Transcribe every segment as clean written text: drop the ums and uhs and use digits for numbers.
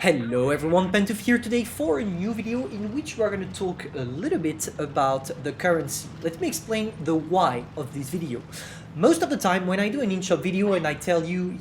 Hello everyone, Pantoufleee here today for a new video in which we are going to talk a little bit about the currency. Let me explain the why of this video. Most of the time when I do an in-shop video and I tell you,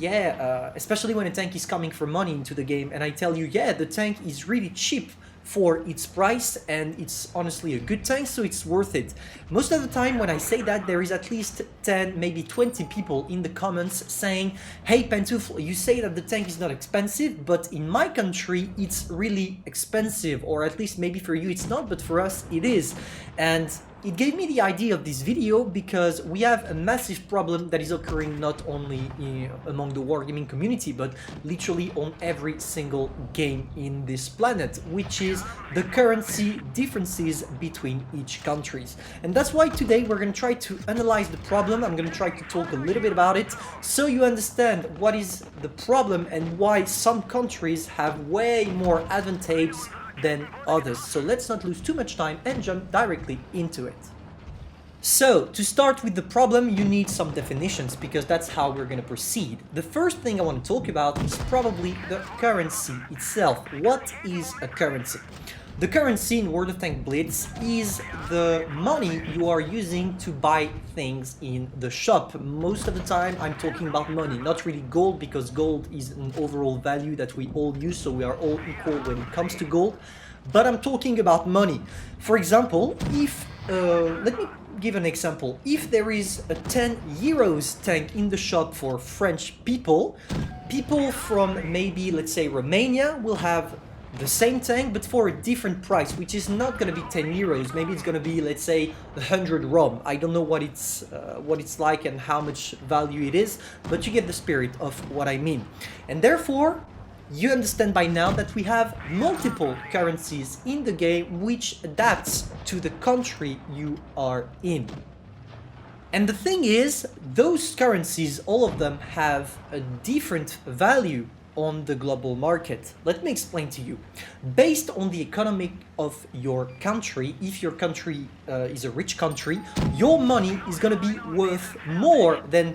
especially when a tank is coming for money into the game, and I tell you, the tank is really cheap for its price and it's honestly a good tank, so it's worth it. Most of the time when I say that, there is at least 10, maybe 20 people in the comments saying, hey Pantoufleee, you say that the tank is not expensive, but in my country it's really expensive, or at least maybe for you it's not, but for us it is. And it gave me the idea of this video because we have a massive problem that is occurring not only among the wargaming community, but literally on every single game in this planet, which is the currency differences between each countries. And that's why today we're going to try to analyze the problem. I'm going to try to talk a little bit about it so you understand what is the problem and why some countries have way more advantage than others. So let's not lose too much time and jump directly into it. So to start with the problem, you need some definitions because that's how we're going to proceed. The first thing I want to talk about is probably the currency itself. What is a currency? The currency in World of Tanks Blitz is the money you are using to buy things in the shop. Most of the time I'm talking about money, not really gold, because gold is an overall value that we all use, so we are all equal when it comes to gold. But I'm talking about money. For example, if let me give an example. If there is a 10 euros tank in the shop for French people, people from maybe, let's say, Romania will have the same tank but for a different price, which is not going to be 10 euros. Maybe it's going to be, let's say, 100 ROM. I don't know what it's like and how much value it is, but you get the spirit of what I mean. And therefore you understand by now that we have multiple currencies in the game which adapts to the country you are in. And the thing is, those currencies, all of them have a different value on the global market. Let me explain to you. Based on the economy of your country, if your country is a rich country, your money is going to be worth more than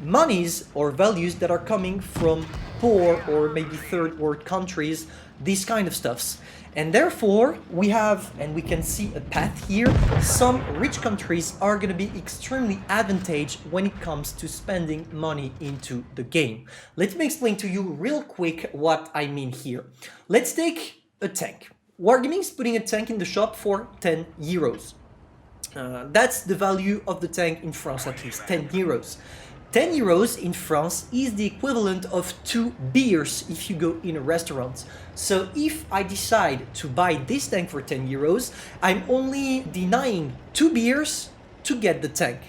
monies or values that are coming from poor or maybe third world countries, these kind of stuffs. And therefore we have, and we can see a path here, some rich countries are going to be extremely advantageous when it comes to spending money into the game. Let me explain to you real quick what I mean here. Let's take a tank. Wargaming is putting a tank in the shop for 10 euros. That's the value of the tank in France, at least 10 euros. 10 euros in France is the equivalent of 2 beers if you go in a restaurant. So if I decide to buy this tank for 10 euros, I'm only denying 2 beers to get the tank.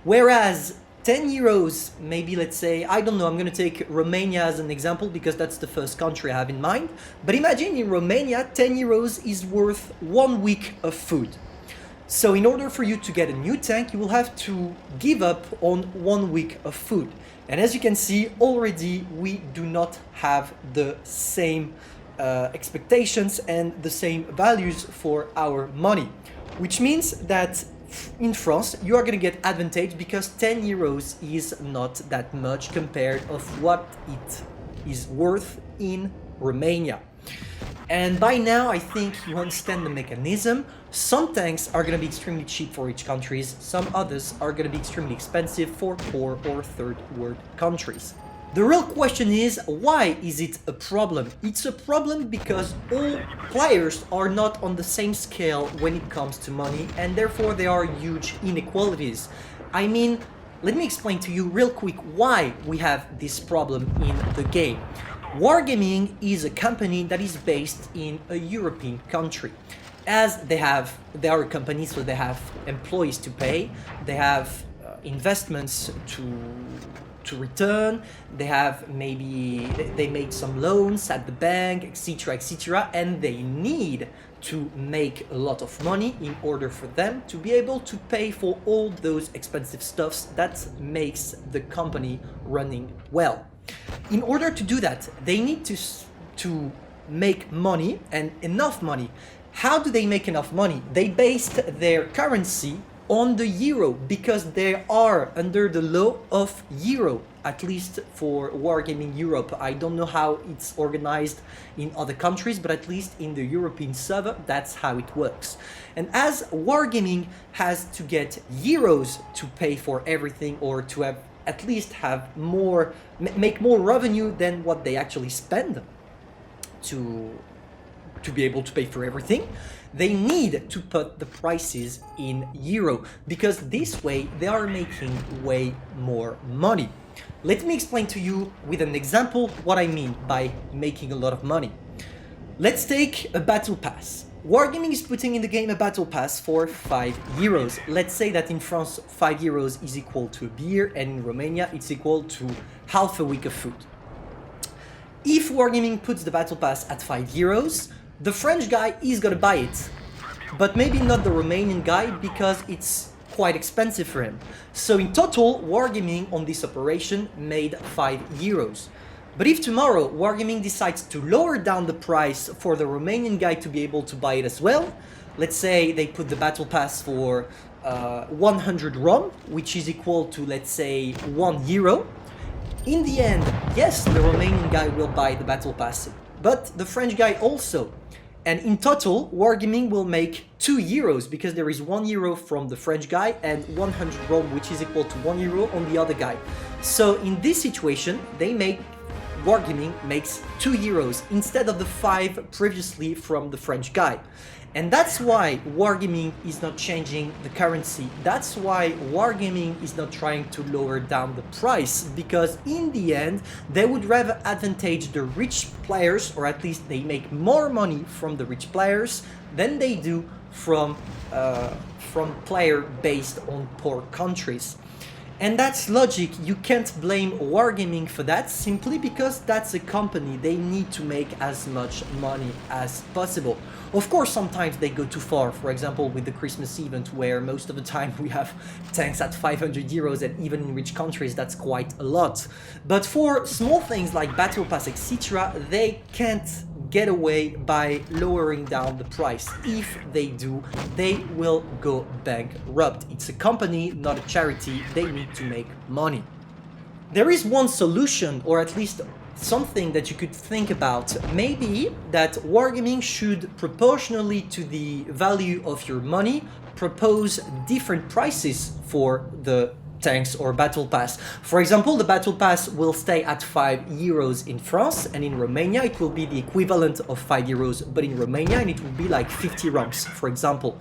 Whereas 10 euros, maybe let's say, I don't know, I'm going to take Romania as an example because that's the first country I have in mind. But imagine in Romania, 10 euros is worth 1 week of food. So in order for you to get a new tank, you will have to give up on 1 week of food. And as you can see, already we do not have the same expectations and the same values for our money. Which means that in France, you are going to get advantage because 10 euros is not that much compared of what it is worth in Romania. And by now, I think you understand the mechanism. Some tanks are going to be extremely cheap for each countries. Some others are going to be extremely expensive for poor or third world countries. The real question is, why is it a problem? It's a problem because all players are not on the same scale when it comes to money, and therefore there are huge inequalities. I mean, let me explain to you real quick why we have this problem in the game. Wargaming is a company that is based in a European country. As they are a company, so they have employees to pay, they have investments to return, they have they made some loans at the bank, etc., etc., and they need to make a lot of money in order for them to be able to pay for all those expensive stuffs that makes the company running well. In order to do that, they need to make money, and enough money. How do they make enough money? They based their currency on the euro because they are under the law of euro, at least for Wargaming Europe. I don't know how it's organized in other countries, but at least in the European server, that's how it works. And as Wargaming has to get euros to pay for everything, or to have at least have more, make more revenue than what they actually spend to be able to pay for everything, they need to put the prices in euro, because this way they are making way more money. Let me explain to you with an example what I mean by making a lot of money. Let's take a battle pass. Wargaming is putting in the game a battle pass for 5 euros. Let's say that in France 5 euros is equal to a beer, and in Romania it's equal to half a week of food. If Wargaming puts the battle pass at 5 euros, the French guy is gonna buy it, but maybe not the Romanian guy because it's quite expensive for him. So in total, Wargaming on this operation made 5 euros. But if tomorrow Wargaming decides to lower down the price for the Romanian guy to be able to buy it as well, let's say they put the battle pass for 100 ROM, which is equal to, let's say, 1 euro. In the end, yes, the Romanian guy will buy the battle pass, but the French guy also. And in total, Wargaming will make 2 euros because there is 1 euro from the French guy and 100 ROM, which is equal to 1 euro on the other guy. So in this situation, Wargaming makes 2 euros instead of the 5 previously from the French guy. And that's why Wargaming is not changing the currency. That's why Wargaming is not trying to lower down the price, because in the end, they would rather advantage the rich players, or at least they make more money from the rich players than they do from player based on poor countries. And that's logic. You can't blame Wargaming for that, simply because that's a company. They need to make as much money as possible. Of course, sometimes they go too far. For example, with the Christmas event, where most of the time we have tanks at 500 euros, and even in rich countries, that's quite a lot. But for small things like Battle Pass, etc., they can't get away by lowering down the price. If they do, they will go bankrupt. It's a company, not a charity. They need to make money. There is one solution, or at least something that you could think about. Maybe that Wargaming should, proportionally to the value of your money, propose different prices for the tanks or battle pass. For example, the battle pass will stay at 5 euros in France, and in Romania it will be the equivalent of 5 euros, but in Romania and it will be like 50 ROMs, for example.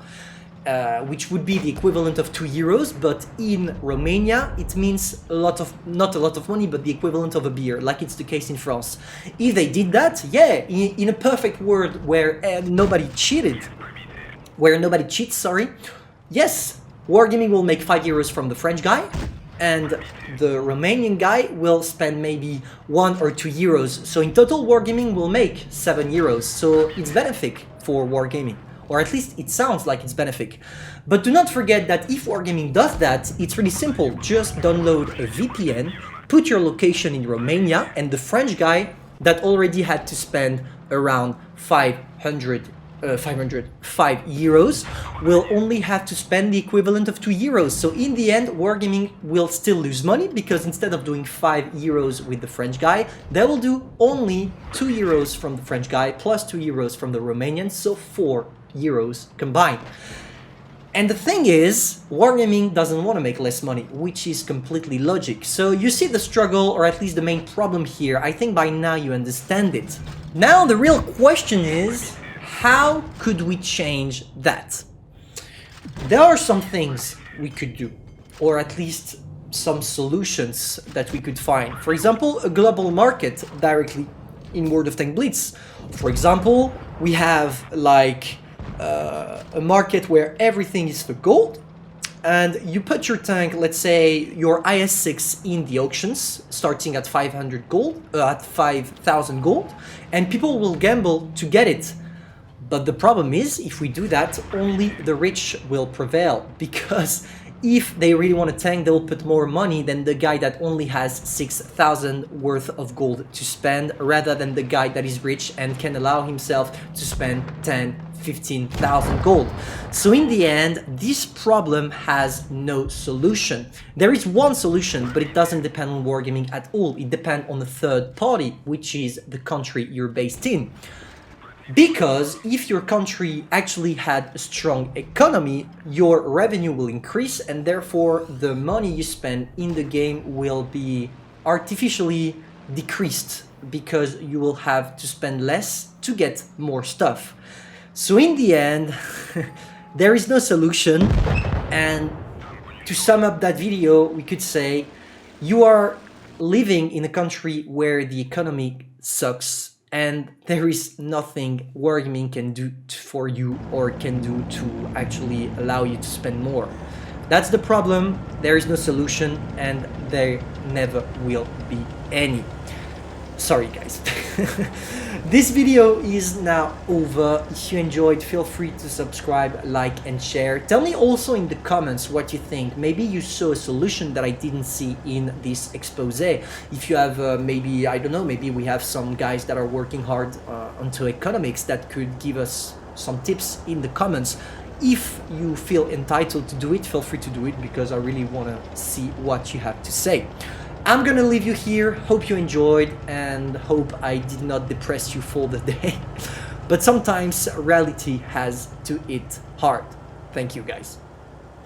Which would be the equivalent of 2 euros, but in Romania it means not a lot of money, but the equivalent of a beer, like it's the case in France. If they did that, yeah, in a perfect world where nobody cheats, yes, Wargaming will make 5 euros from the French guy, and the Romanian guy will spend maybe 1 or 2 euros. So in total, Wargaming will make 7 euros. So it's benefic for Wargaming. Or at least it sounds like it's benefic. But do not forget that if Wargaming does that, it's really simple. Just download a VPN, put your location in Romania, and the French guy that already had to spend around 5 euros will only have to spend the equivalent of 2 euros. So in the end, Wargaming will still lose money, because instead of doing 5 euros with the French guy, they will do only 2 euros from the French guy plus 2 euros from the Romanian, so 4 euros combined. And the thing is, Wargaming doesn't want to make less money, which is completely logic. So you see the struggle, or at least the main problem here. I think by now you understand it. Now the real question is, how could we change that? There are some things we could do, or at least some solutions that we could find. For example, a global market directly in World of Tanks Blitz. For example, we have like a market where everything is for gold, and you put your tank, let's say your IS-6 in the auctions, starting at 500 gold, at 5,000 gold, and people will gamble to get it. But the problem is, if we do that, only the rich will prevail, because if they really want to tank, they'll put more money than the guy that only has 6,000 worth of gold to spend, rather than the guy that is rich and can allow himself to spend 10, 15,000 gold. So in the end, this problem has no solution. There is one solution, but it doesn't depend on wargaming at all. It depends on the third party, which is the country you're based in. Because if your country actually had a strong economy, your revenue will increase, and therefore the money you spend in the game will be artificially decreased, because you will have to spend less to get more stuff. So in the end, there is no solution. And to sum up that video, we could say you are living in a country where the economy sucks, and there is nothing wargaming can do for you or can do to actually allow you to spend more. That's the problem. There is no solution, and there never will be any. Sorry guys. This video is now over. If you enjoyed, feel free to subscribe, like and share. Tell me also in the comments what you think. Maybe you saw a solution that I didn't see in this expose. If you have maybe, I don't know, maybe we have some guys that are working hard onto economics that could give us some tips in the comments. If you feel entitled to do it, feel free to do it, because I really want to see what you have to say. I'm gonna leave you here. Hope you enjoyed, and hope I did not depress you for the day. But sometimes reality has to hit hard. Thank you guys.